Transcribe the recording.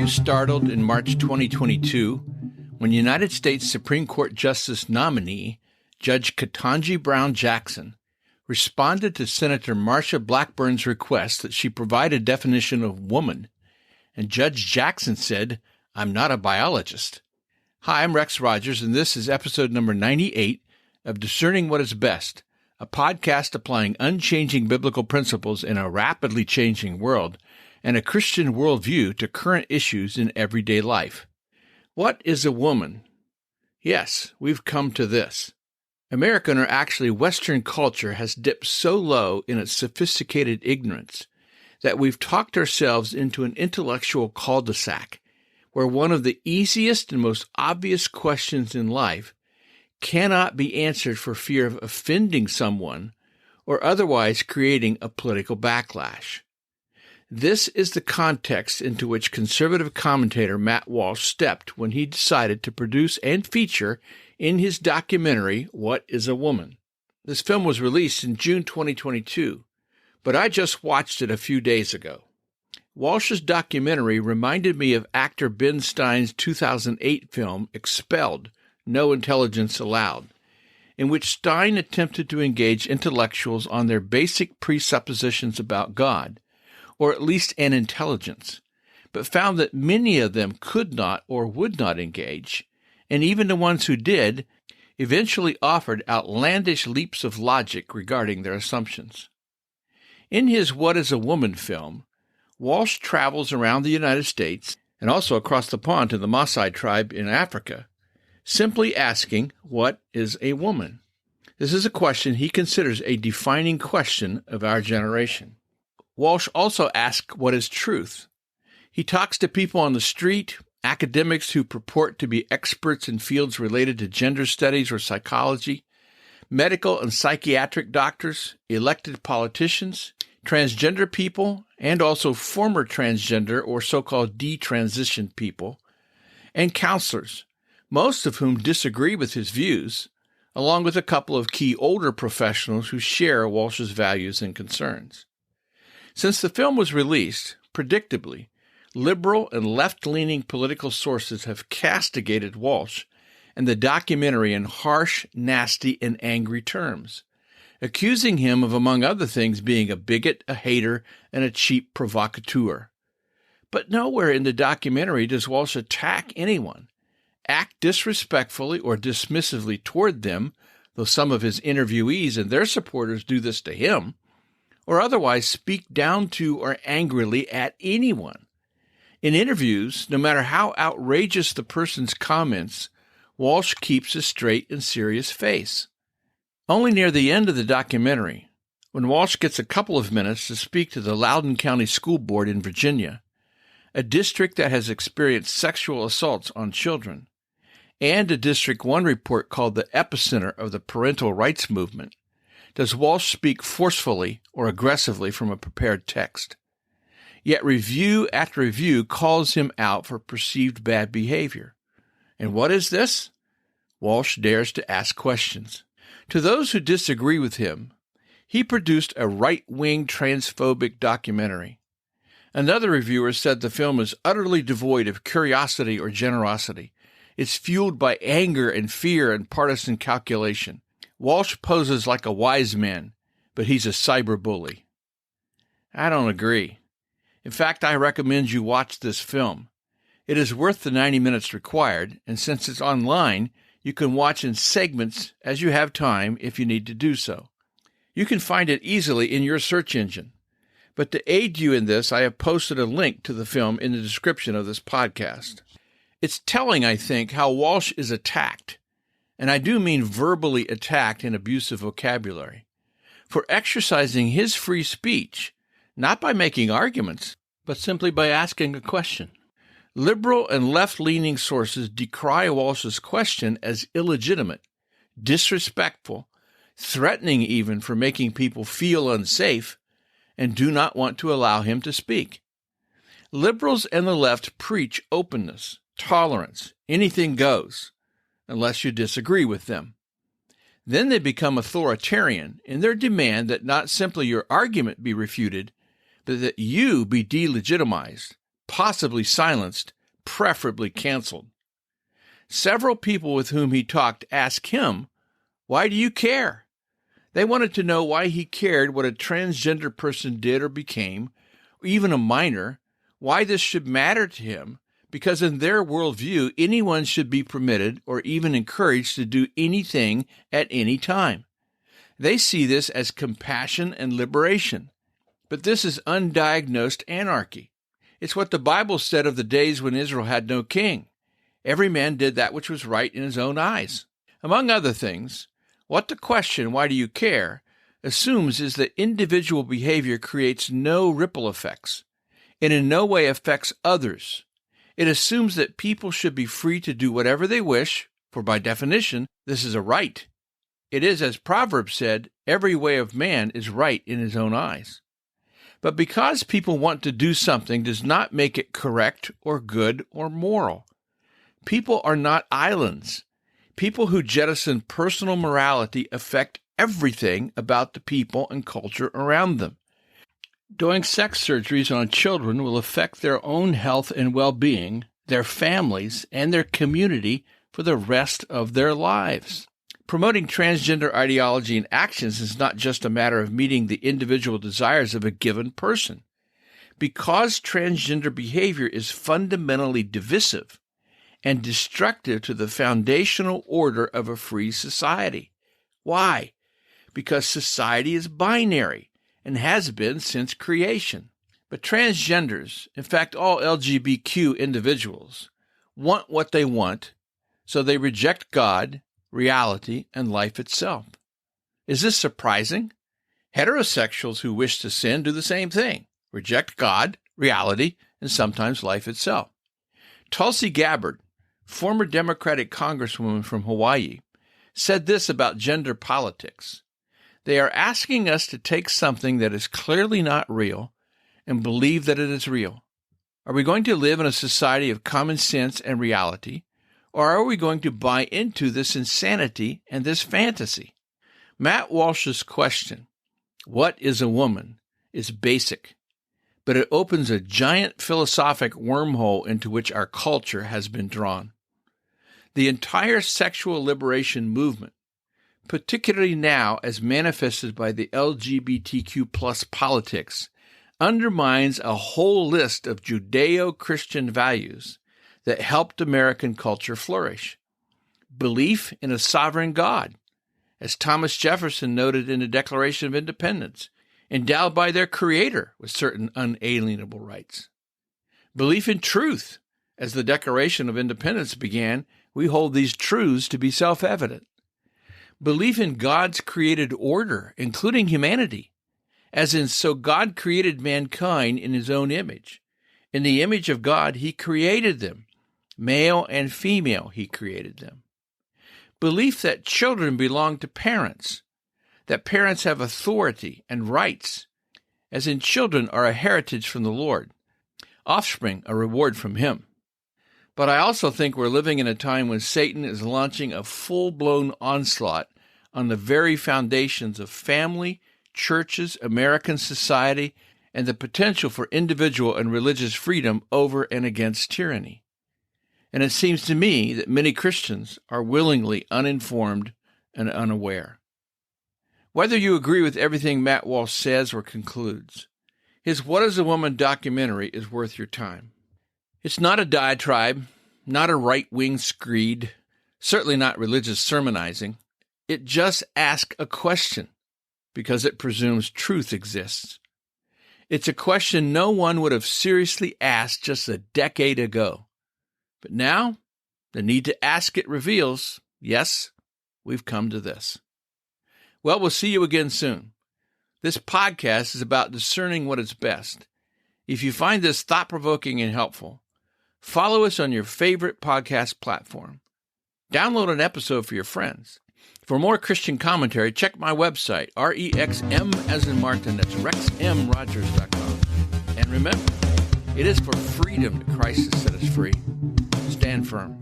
you startled in March 2022 when United States Supreme Court Justice nominee Judge Ketanji Brown Jackson responded to Senator Marsha Blackburn's request that she provide a definition of woman, and Judge Jackson said, "I'm not a biologist." Hi, I'm Rex Rogers, and this is episode number 98 of Discerning What is Best, a podcast applying unchanging biblical principles in a rapidly changing world and a Christian worldview to current issues in everyday life. What is a woman? Yes, we've come to this. American, or actually Western culture, has dipped so low in its sophisticated ignorance that we've talked ourselves into an intellectual cul-de-sac where one of the easiest and most obvious questions in life cannot be answered for fear of offending someone or otherwise creating a political backlash. This is the context into which conservative commentator Matt Walsh stepped when he decided to produce and feature in his documentary, What is a Woman? This film was released in June 2022, but I just watched it a few days ago. Walsh's documentary reminded me of actor Ben Stein's 2008 film, Expelled, No Intelligence Allowed, in which Stein attempted to engage intellectuals on their basic presuppositions about God, or at least an intelligence, but found that many of them could not or would not engage, and even the ones who did eventually offered outlandish leaps of logic regarding their assumptions. In his What is a Woman film, Walsh travels around the United States and also across the pond to the Maasai tribe in Africa, simply asking, what is a woman? This is a question he considers a defining question of our generation. Walsh also asks, what is truth? He talks to people on the street, academics who purport to be experts in fields related to gender studies or psychology, medical and psychiatric doctors, elected politicians, transgender people, and also former transgender or so-called detransitioned people, and counselors, most of whom disagree with his views, along with a couple of key older professionals who share Walsh's values and concerns. Since the film was released, predictably, liberal and left-leaning political sources have castigated Walsh and the documentary in harsh, nasty, and angry terms, accusing him of, among other things, being a bigot, a hater, and a cheap provocateur. But nowhere in the documentary does Walsh attack anyone, act disrespectfully or dismissively toward them, though some of his interviewees and their supporters do this to him, or otherwise speak down to or angrily at anyone. In interviews, no matter how outrageous the person's comments, Walsh keeps a straight and serious face. Only near the end of the documentary, when Walsh gets a couple of minutes to speak to the Loudoun County School Board in Virginia, a district that has experienced sexual assaults on children, and a District 1 report called the epicenter of the parental rights movement, does Walsh speak forcefully or aggressively from a prepared text. Yet review after review calls him out for perceived bad behavior. And what is this? Walsh dares to ask questions. To those who disagree with him, he produced a right-wing transphobic documentary. Another reviewer said the film is utterly devoid of curiosity or generosity. It's fueled by anger and fear and partisan calculation. Walsh poses like a wise man, but he's a cyberbully. I don't agree. In fact, I recommend you watch this film. It is worth the 90 minutes required, and since it's online, you can watch in segments as you have time if you need to do so. You can find it easily in your search engine. But to aid you in this, I have posted a link to the film in the description of this podcast. It's telling, I think, how Walsh is attacked, and I do mean verbally attacked in abusive vocabulary, for exercising his free speech, not by making arguments, but simply by asking a question. Liberal and left-leaning sources decry Walsh's question as illegitimate, disrespectful, threatening even for making people feel unsafe, and do not want to allow him to speak. Liberals and the left preach openness, tolerance, anything goes, unless you disagree with them. Then they become authoritarian in their demand that not simply your argument be refuted, but that you be delegitimized, possibly silenced, preferably canceled. Several people with whom he talked asked him, "Why do you care?" They wanted to know why he cared what a transgender person did or became, or even a minor, why this should matter to him, because in their worldview, anyone should be permitted or even encouraged to do anything at any time. They see this as compassion and liberation. But this is undiagnosed anarchy. It's what the Bible said of the days when Israel had no king. Every man did that which was right in his own eyes. Among other things, what the question, "Why do you care?" assumes is that individual behavior creates no ripple effects and in no way affects others. It assumes that people should be free to do whatever they wish, for by definition, this is a right. It is, as Proverbs said, every way of man is right in his own eyes. But because people want to do something does not make it correct or good or moral. People are not islands. People who jettison personal morality affect everything about the people and culture around them. Doing sex surgeries on children will affect their own health and well-being, their families, and their community for the rest of their lives. Promoting transgender ideology and actions is not just a matter of meeting the individual desires of a given person. Because transgender behavior is fundamentally divisive and destructive to the foundational order of a free society. Why? Because society is binary and has been since creation. But transgenders, in fact all LGBTQ individuals, want what they want, so they reject God, reality, and life itself. Is this surprising? Heterosexuals who wish to sin do the same thing, reject God, reality, and sometimes life itself. Tulsi Gabbard, former Democratic Congresswoman from Hawaii, said this about gender politics. They are asking us to take something that is clearly not real and believe that it is real. Are we going to live in a society of common sense and reality, or are we going to buy into this insanity and this fantasy? Matt Walsh's question, "What is a woman?" is basic, but it opens a giant philosophic wormhole into which our culture has been drawn. The entire sexual liberation movement, particularly now as manifested by the LGBTQ plus politics, undermines a whole list of Judeo-Christian values that helped American culture flourish. Belief in a sovereign God, as Thomas Jefferson noted in the Declaration of Independence, endowed by their Creator with certain unalienable rights. Belief in truth, as the Declaration of Independence began, we hold these truths to be self-evident. Belief in God's created order, including humanity, as in, so God created mankind in his own image. In the image of God, he created them. Male and female, he created them. Belief that children belong to parents, that parents have authority and rights, as in children are a heritage from the Lord, offspring a reward from him. But I also think we're living in a time when Satan is launching a full-blown onslaught on the very foundations of family, churches, American society, and the potential for individual and religious freedom over and against tyranny. And it seems to me that many Christians are willingly uninformed and unaware. Whether you agree with everything Matt Walsh says or concludes, his What is a Woman documentary is worth your time. It's not a diatribe, not a right-wing screed, certainly not religious sermonizing. It just asks a question because it presumes truth exists. It's a question no one would have seriously asked just a decade ago. But now, the need to ask it reveals, yes, we've come to this. Well, we'll see you again soon. This podcast is about discerning what is best. If you find this thought-provoking and helpful, follow us on your favorite podcast platform. Download an episode for your friends. For more Christian commentary, check my website, REXM as in Martin, that's rexmrogers.com. And remember, it is for freedom that Christ has set us free. Stand firm.